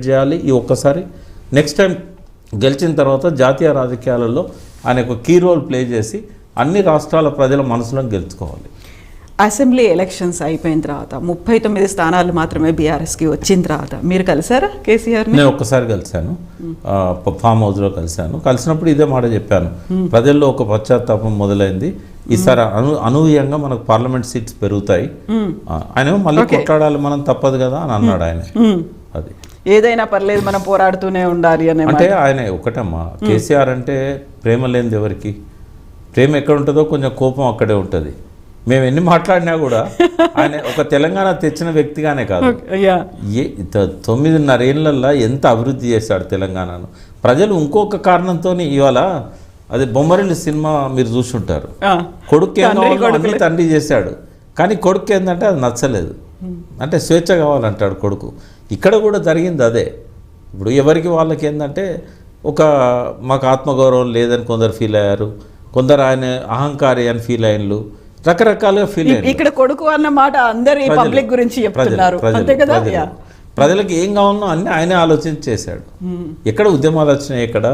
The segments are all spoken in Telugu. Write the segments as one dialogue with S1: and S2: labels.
S1: చేయాలి ఈ ఒక్కసారి. నెక్స్ట్ టైం గెలిచిన తర్వాత జాతీయ రాజకీయాలలో ఆయన ఒక కీ రోల్ ప్లే చేసి అన్ని రాష్ట్రాల ప్రజల మనసులను గెలుచుకోవాలి.
S2: అసెంబ్లీ ఎలక్షన్స్ అయిపోయిన తర్వాత 39 స్థానాలు మాత్రమే బీఆర్ఎస్కి వచ్చిన తర్వాత మీరు కలిసారా కేసీఆర్?
S1: నేను ఒక్కసారి కలిశాను, ఫామ్ హౌస్లో కలిశాను. కలిసినప్పుడు ఇదే మాట చెప్పాను, ప్రజల్లో ఒక పశ్చాత్తాపం మొదలైంది, ఈసారి అనూహ్యంగా మనకు పార్లమెంట్ సీట్స్ పెరుగుతాయి, ఆయన మళ్ళీ కొట్లాడాలి మనం తప్పదు కదా అని అన్నాడు ఆయన. అది
S2: ఏదైనా పర్లేదు మనం పోరాడుతూనే ఉండాలి అని.
S1: అంటే ఆయన ఒకటమ్మా, కేసీఆర్ అంటే ప్రేమ లేనిది ఎవరికి? ప్రేమ ఎక్కడ ఉంటుందో కొంచెం కోపం అక్కడే ఉంటుంది. మేము ఎన్ని మాట్లాడినా కూడా ఆయన ఒక తెలంగాణ తెచ్చిన వ్యక్తిగానే కాదు, 9.5 ఏళ్ళల్లో ఎంత అభివృద్ధి చేశాడు తెలంగాణను. ప్రజలు ఇంకొక కారణంతో ఇవాళ అది బొమ్మరిల్లు సినిమా మీరు చూసుంటారు, కొడుకు అన్ని తండ్రి చేశాడు, కానీ కొడుకు ఏంటంటే అది నచ్చలేదు, అంటే స్వేచ్ఛ కావాలంటాడు కొడుకు. ఇక్కడ కూడా జరిగింది అదే. ఇప్పుడు ఎవరికి వాళ్ళకి ఏంటంటే మాకు ఆత్మగౌరవం లేదని కొందరు ఫీల్ అయ్యారు, కొందరు ఆయన అహంకారి అని ఫీల్ అయ్యారు, రకరకాలుగా ఫీల్ అయ్యారు.
S2: ఇక్కడ కొడుకు అన్న మాట అందరి పబ్లిక్ గురించి చెప్తున్నారు, అంతే కదా.
S1: ప్రజలకు ఏం కావాలనో అన్నీ ఆయనే ఆలోచించి చేశాడు. ఎక్కడ ఉద్యమాలు వచ్చినాయి, ఎక్కడ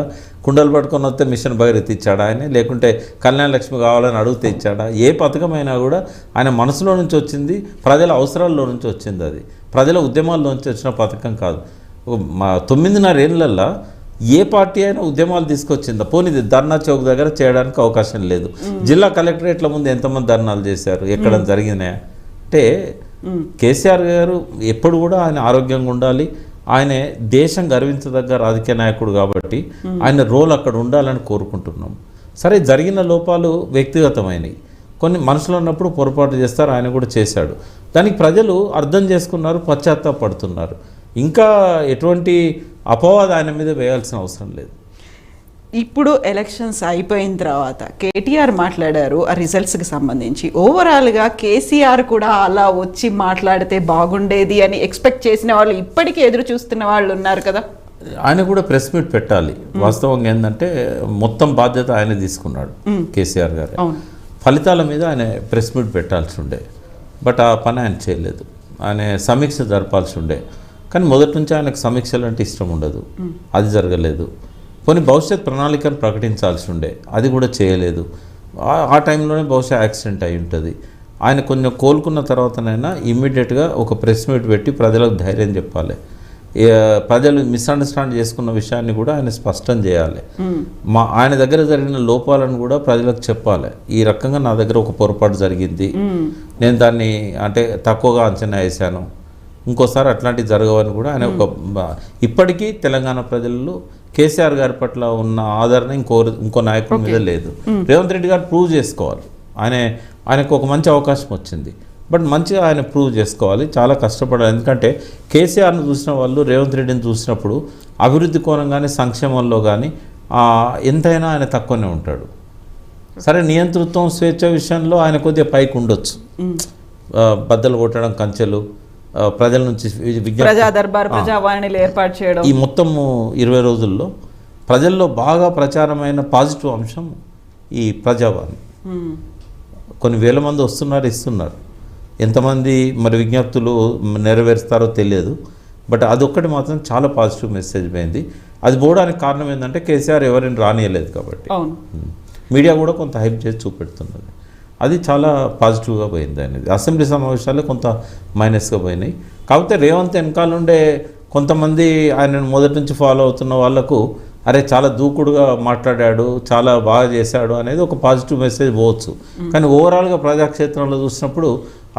S1: కుండలు పట్టుకొని వస్తే మిషన్ భగీరథ ఇచ్చాడా ఆయన, లేకుంటే కళ్యాణ లక్ష్మి కావాలని అడిగితే ఇచ్చాడా? ఏ పథకమైనా కూడా ఆయన మనసులో నుంచి వచ్చింది, ప్రజల అవసరాల్లో నుంచి వచ్చింది, అది ప్రజల ఉద్యమాల్లో నుంచి వచ్చిన పథకం కాదు. 9.5 ఏళ్ళల్లో ఏ పార్టీ అయినా ఉద్యమాలు తీసుకొచ్చిందా? పోనీ ధర్నా చౌక్ దగ్గర చేయడానికి అవకాశం లేదు, జిల్లా కలెక్టరేట్ల ముందు ఎంతమంది ధర్నాలు చేశారు, ఎక్కడ జరిగినాయా? అంటే కేసీఆర్ గారు ఎప్పుడు కూడా ఆయన ఆరోగ్యంగా ఉండాలి, ఆయన దేశం గర్వించదగ్గ రాజకీయ నాయకుడు కాబట్టి ఆయన రోల్ అక్కడ ఉండాలని కోరుకుంటున్నాం. సరే, జరిగిన లోపాలు వ్యక్తిగతమైనవి, కొన్ని మనసులో ఉన్నప్పుడు పొరపాటు చేస్తారు, ఆయన కూడా చేశాడు. దానికి ప్రజలు అర్థం చేసుకున్నారు, పశ్చాత్తాపడుతున్నారు. ఇంకా ఎటువంటి అపవాదం ఆయన మీద వేయాల్సిన అవసరం లేదు.
S2: ఇప్పుడు ఎలక్షన్స్ అయిపోయిన తర్వాత కేటీఆర్ మాట్లాడారు ఆ రిజల్ట్స్కి సంబంధించి. ఓవరాల్గా కేసీఆర్ కూడా అలా వచ్చి మాట్లాడితే బాగుండేది అని ఎక్స్పెక్ట్ చేసిన వాళ్ళు ఇప్పటికీ ఎదురు చూస్తున్న వాళ్ళు ఉన్నారు కదా.
S1: ఆయన కూడా ప్రెస్ మీట్ పెట్టాలి. వాస్తవంగా ఏంటంటే మొత్తం బాధ్యత ఆయన తీసుకున్నాడు కేసీఆర్ గారు. ఫలితాల మీద ఆయన ప్రెస్ మీట్ పెట్టాల్సి ఉండే, బట్ ఆ పని ఆయన చేయలేదు. ఆయన సమీక్ష జరపాల్సి ఉండే, కానీ మొదటి నుంచి ఆయనకు సమీక్షలు అంటే ఇష్టం ఉండదు, అది జరగలేదు. కొన్ని భవిష్యత్ ప్రణాళికను ప్రకటించాల్సి ఉండే, అది కూడా చేయలేదు. ఆ టైంలోనే బహుశా యాక్సిడెంట్ అయి ఉంటుంది. ఆయన కొంచెం కోలుకున్న తర్వాతనైనా ఇమ్మీడియట్గా ఒక ప్రెస్ మీట్ పెట్టి ప్రజలకు ధైర్యం చెప్పాలి. ప్రజలు మిస్అండర్స్టాండ్ చేసుకున్న విషయాన్ని కూడా ఆయన స్పష్టం చేయాలి. ఆయన దగ్గర జరిగిన లోపాలను కూడా ప్రజలకు చెప్పాలి. ఈ రకంగా నా దగ్గర ఒక పొరపాటు జరిగింది, నేను దాన్ని అంటే తక్కువగా అంచనా వేశాను, ఇంకోసారి అట్లాంటివి జరగవని కూడా ఆయన ఇప్పటికీ తెలంగాణ ప్రజల్లో కేసీఆర్ గారి పట్ల ఉన్న ఆదరణ ఇంకో నాయకుడి మీద లేదు. రేవంత్ రెడ్డి గారు ప్రూవ్ చేసుకోవాలి, ఆయనకు ఒక మంచి అవకాశం వచ్చింది, బట్ మంచిగా ఆయన ప్రూవ్ చేసుకోవాలి, చాలా కష్టపడాలి. ఎందుకంటే కేసీఆర్ను చూసిన వాళ్ళు రేవంత్ రెడ్డిని చూసినప్పుడు అభివృద్ధి కోణం కానీ సంక్షేమంలో కానీ ఎంతైనా ఆయన తక్కువనే ఉంటాడు. సరే, నియంతృత్వం స్వేచ్ఛ విషయంలో ఆయన కొద్దిగా పైకి ఉండొచ్చు, బద్దలు కొట్టడం, కంచెలు, ప్రజల నుంచి
S2: ప్రజా దర్బార్, ప్రజావాణిలు ఏర్పాటు చేయడం,
S1: ఈ మొత్తం 20 రోజుల్లో ప్రజల్లో బాగా ప్రచారమైన పాజిటివ్ అంశం ఈ ప్రజావాణి. కొన్ని వేల మంది వస్తున్నారు, ఇస్తున్నారు. ఎంతమంది మరి విజ్ఞప్తులు నెరవేరుస్తారో తెలియదు, బట్ అదొక్కటి మాత్రం చాలా పాజిటివ్ మెసేజ్ పోయింది. అది పోవడానికి కారణం ఏంటంటే కేసీఆర్ ఎవరిని రానియలేదు కాబట్టి. మీడియా కూడా కొంత హైప్ చేసి చూపెడుతున్నది, అది చాలా పాజిటివ్గా పోయింది. అనేది అసెంబ్లీ సమావేశాలు కొంత మైనస్గా పోయినాయి. కాకపోతే రేవంత్ వెనకాలండే కొంతమంది ఆయనను మొదటి నుంచి ఫాలో అవుతున్న వాళ్లకు అరే చాలా దూకుడుగా మాట్లాడాడు, చాలా బాగా చేశాడు అనేది ఒక పాజిటివ్ మెసేజ్ పోవచ్చు. కానీ ఓవరాల్గా ప్రజాక్షేత్రంలో చూసినప్పుడు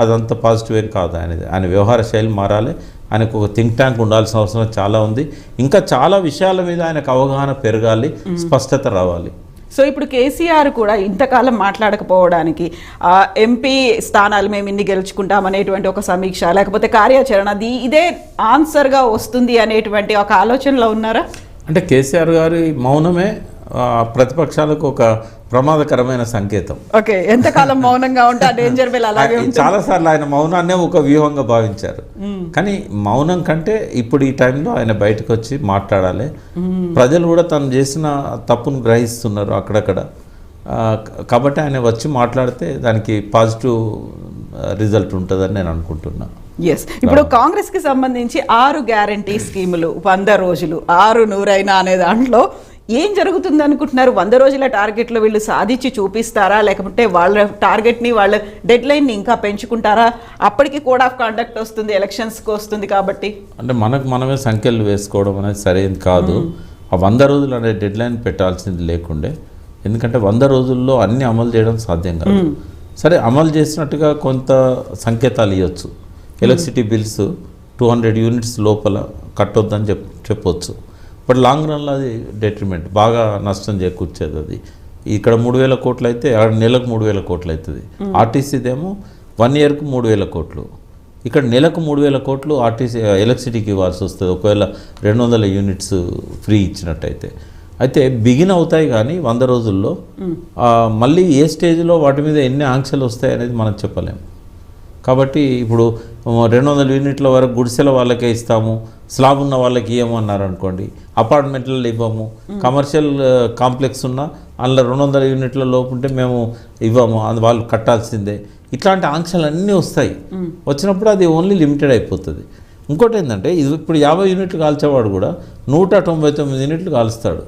S1: అదంత పాజిటివ్ ఏం కాదు. ఆయన వ్యవహార శైలి మారాలి, ఆయనకు ఒక థింక్ ట్యాంక్ ఉండాల్సిన అవసరం చాలా ఉంది. ఇంకా చాలా విషయాల మీద ఆయనకు అవగాహన పెరగాలి, స్పష్టత రావాలి.
S2: సో ఇప్పుడు కేసీఆర్ కూడా ఇంతకాలం మాట్లాడకపోవడానికి ఎంపీ స్థానాలు మేము ఇన్ని గెలుచుకుంటామనేటువంటి ఒక సమీక్ష, లేకపోతే కార్యాచరణ, ఇదే ఆన్సర్గా వస్తుంది అనేటువంటి ఒక ఆలోచనలో ఉన్నారా?
S1: అంటే కేసీఆర్ గారి మౌనమే ప్రతిపక్షాలకు ఒక ప్రమాదకరమైన సంకేతం.
S2: ఓకే, ఎంతకాలం మౌనంగా ఉంటే డేంజర్ బెల్ అలాగే ఉంటుంది.
S1: చాలాసార్లు ఆయన మౌనాన్నే ఒక వ్యూహంగా భావించారు, కానీ మౌనం కంటే ఇప్పుడు ఈ టైంలో ఆయన బయటకు వచ్చి మాట్లాడాలి. ప్రజలు కూడా తను చేసిన తప్పును గ్రహిస్తున్నారు అక్కడక్కడ, కాబట్టి ఆయన వచ్చి మాట్లాడితే దానికి పాజిటివ్ రిజల్ట్ ఉంటుందని నేను అనుకుంటున్నాను.
S2: ఎస్, ఇప్పుడు కాంగ్రెస్ కి సంబంధించి 6 గ్యారంటీ స్కీములు, 100 రోజులు, 6 నూరైనా అనే దాంట్లో ఏం జరుగుతుంది అనుకుంటున్నారు? 100 రోజుల టార్గెట్లు వీళ్ళు సాధించి చూపిస్తారా, లేకపోతే వాళ్ళ టార్గెట్ని వాళ్ళ డెడ్ లైన్ని ఇంకా పెంచుకుంటారా? అప్పటికి కోడ్ ఆఫ్ కండక్ట్ వస్తుంది, ఎలక్షన్స్కి వస్తుంది కాబట్టి.
S1: అంటే మనమే సంఖ్యలు వేసుకోవడం అనేది సరైనది కాదు. ఆ 100 రోజులు అనే డెడ్ లైన్ పెట్టాల్సింది లేకుండే, ఎందుకంటే 100 రోజుల్లో అన్ని అమలు చేయడం సాధ్యం కాదు. సరే, అమలు చేసినట్టుగా కొంత సంకేతాలు ఇవ్వచ్చు. ఎలక్ట్రిసిటీ బిల్స్ 200 యూనిట్స్ లోపల కట్టొద్దని చెప్పొచ్చు. బట్ లాంగ్ రన్లో అది డెట్రిమెంట్, బాగా నష్టం చేకూర్చేది. అది ఇక్కడ 3,000 కోట్లు అయితే నెలకు 3,000 కోట్లు అవుతుంది. ఆర్టీసీదేమో 1 ఇయర్కు 3,000 కోట్లు. ఇక్కడ నెలకు 3,000 కోట్లు ఆర్టీసీ ఎలక్ట్రిసిటీకి ఇవ్వాల్సి వస్తుంది ఒకవేళ 200 యూనిట్స్ ఫ్రీ ఇచ్చినట్టయితే. అయితే బిగిన్ అవుతాయి కానీ 100 రోజుల్లో మళ్ళీ ఏ స్టేజ్లో వాటి మీద ఎన్ని ఆంక్షలు వస్తాయి అనేది మనం చెప్పలేము. కాబట్టి ఇప్పుడు 200 యూనిట్ల వరకు గుడిసెల వాళ్ళకే ఇస్తాము, స్లాబ్ ఉన్న వాళ్ళకి ఇవ్వమన్నారు అనుకోండి, అపార్ట్మెంట్లలో ఇవ్వము, కమర్షియల్ కాంప్లెక్స్ ఉన్న అందులో 200 యూనిట్ల లోపు ఉంటే మేము ఇవ్వము, అది వాళ్ళు కట్టాల్సిందే. ఇట్లాంటి ఆంక్షలు అన్నీ వస్తాయి. వచ్చినప్పుడు అది ఓన్లీ లిమిటెడ్ అయిపోతుంది. ఇంకోటి ఏంటంటే, ఇది ఇప్పుడు 50 యూనిట్లు కాల్చేవాడు కూడా 199 యూనిట్లు కాలుస్తాడు.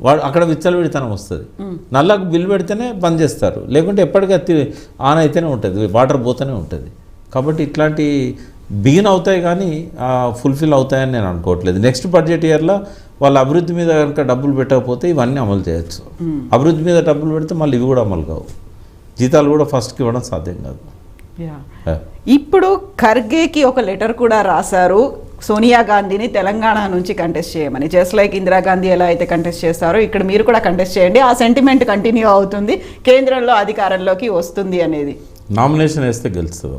S1: వాడు అక్కడ విచ్చలవిడితనం వస్తుంది. నల్లకు బిల్లు పెడితేనే బంద్ చేస్తారు, లేకుంటే ఎప్పటికీ ఆన్ అయితేనే ఉంటుంది, వాటర్ పోతూనే ఉంటుంది. కాబట్టి ఇట్లాంటి బిగిన్ అవుతాయి కానీ ఫుల్ఫిల్ అవుతాయని నేను అనుకోవట్లేదు. నెక్స్ట్ బడ్జెట్ ఇయర్లో వాళ్ళ అభివృద్ధి మీద కనుక డబ్బులు పెట్టకపోతే ఇవన్నీ అమలు చేయొచ్చు. అభివృద్ధి మీద డబ్బులు పెడితే మళ్ళీ ఇవి కూడా అమలు కావు. జీతాలు కూడా ఫస్ట్కి ఇవ్వడం సాధ్యం కాదు.
S2: ఇప్పుడు ఖర్గేకి ఒక లెటర్ కూడా రాశారు, సోనియా గాంధీని తెలంగాణ నుంచి కంటెస్ట్ చేయమని. జస్ట్ లైక్ ఇందిరాగాంధీ ఎలా అయితే కంటెస్ట్ చేస్తారో ఇక్కడ మీరు కూడా కంటెస్ట్ చేయండి, ఆ సెంటిమెంట్ కంటిన్యూ అవుతుంది, కేంద్రంలో అధికారంలోకి వస్తుంది అనేది.
S1: నామినేషన్ వేస్తే గెలుస్తుంది.